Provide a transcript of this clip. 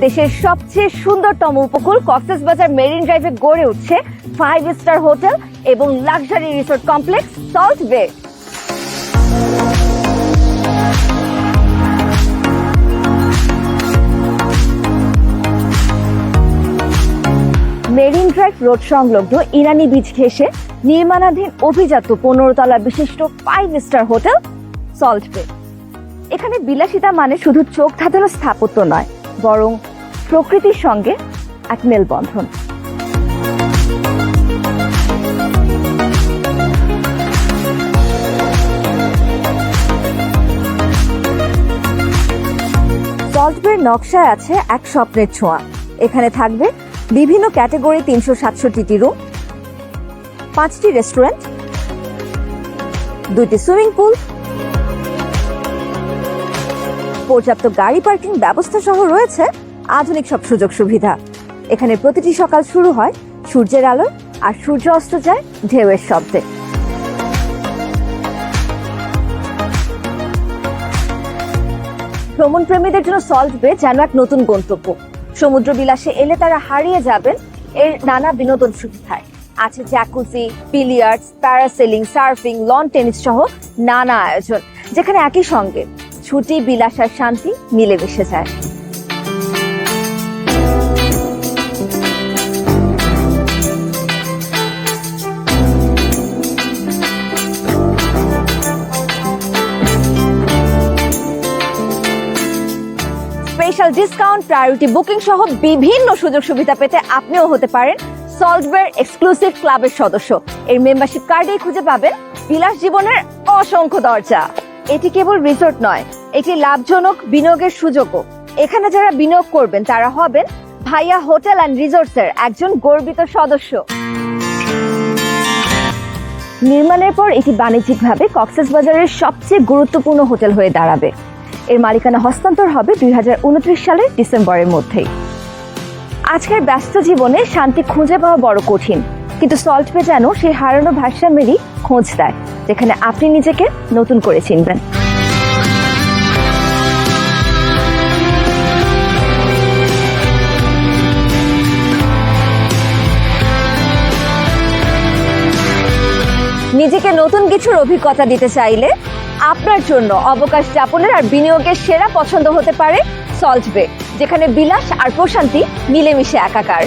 দেশের সবচেয়ে সুন্দরতম উপকূল কক্সবাজার মেরিন ড্রাইভে গড়ে উঠছে 5 স্টার হোটেল এবং লাক্সারি রিসোর্ট কমপ্লেক্স সল্ট বে। মেরিন ড্রাইভ রোড সংলগ্ন ইরানি বিচ ঘেঁষে নির্মাণাধীন অভিজাত 15 তলা বিশিষ্ট 5 স্টার হোটেল সল্ট বে। এখানে বিলাসিতা মানে শুধু চোখ ধাঁধানো স্থাপত্য নয়, বরং প্রকৃতির সঙ্গে এক মেলবন্ধন। সল্ট বের নকশায় আছে এক স্বপ্নের ছোঁয়া। এখানে থাকবে বিভিন্ন ক্যাটাগরি 367টি রুম, 5টি রেস্টুরেন্ট, 2টি সুইমিং পুল, পর্যাপ্ত গাড়ি পার্কিং ব্যবস্থা সহ রয়েছে আধুনিক সব সুযোগ সুবিধা। এখানে প্রতিটি সকাল শুরু হয় সূর্যের আলো আর সূর্য অস্ত যায় ঢেউয়ের শব্দে। ভ্রমণ প্রেমীদের জন্য সল্ট বে যেন এক নতুন গন্তব্য। সমুদ্র বিলাসে এলে তারা হারিয়ে যাবেন এর নানা বিনোদন সুবিধায়। আছে jacuzzi, billiards, parasailing, surfing, loan tennis সহ নানা আয়োজন, যেখানে একই সঙ্গে ছুটি, বিলাস আর শান্তি মিলেমিশে যায়। স্পেশাল ডিসকাউন্ট, প্রায়োরিটি বুকিং সহ বিভিন্ন সুযোগ সুবিধা পেতে আপনিও হতে পারেন সল্ট বের এক্সক্লুসিভ ক্লাবের সদস্য। এর মেম্বারশিপ কার্ডেই খুঁজে পাবেন বিলাস জীবনের অসংখ্য দরজা। এটি কেবল রিসোর্ট নয়, এটি লাভজনক বিনিয়োগের সুযোগও। এখানে যারা বিনিয়োগ করবেন তারা হবেন ভাইয়া হোটেল অ্যান্ড রিসোর্টস এর একজন গর্বিত সদস্য। নির্মাণের পর এটি বাণিজ্যিকভাবে কক্সবাজারের সবচেয়ে গুরুত্বপূর্ণ হোটেল হয়ে দাঁড়াবে। এর মালিকানা হস্তান্তর হবে 2029 সালের ডিসেম্বরের মধ্যেই। আজকের ব্যস্ত জীবনে শান্তি খুঁজে পাওয়া বড় কঠিন, কিন্তু সল্ট বে যেন সেই হারানো ভারসাম্যেরই খোঁজ দেয়, যেখানে আপনি নিজেকে নতুন করে চিনবেন। নিজেকে নতুন কিছুর অভিজ্ঞতা দিতে চাইলে আপনার জন্য অবকাশ যাপনের আর বিনিয়োগের সেরা পছন্দ হতে পারে সল্ট বে, যেখানে বিলাস আর প্রশান্তি মিলেমিশে একাকার।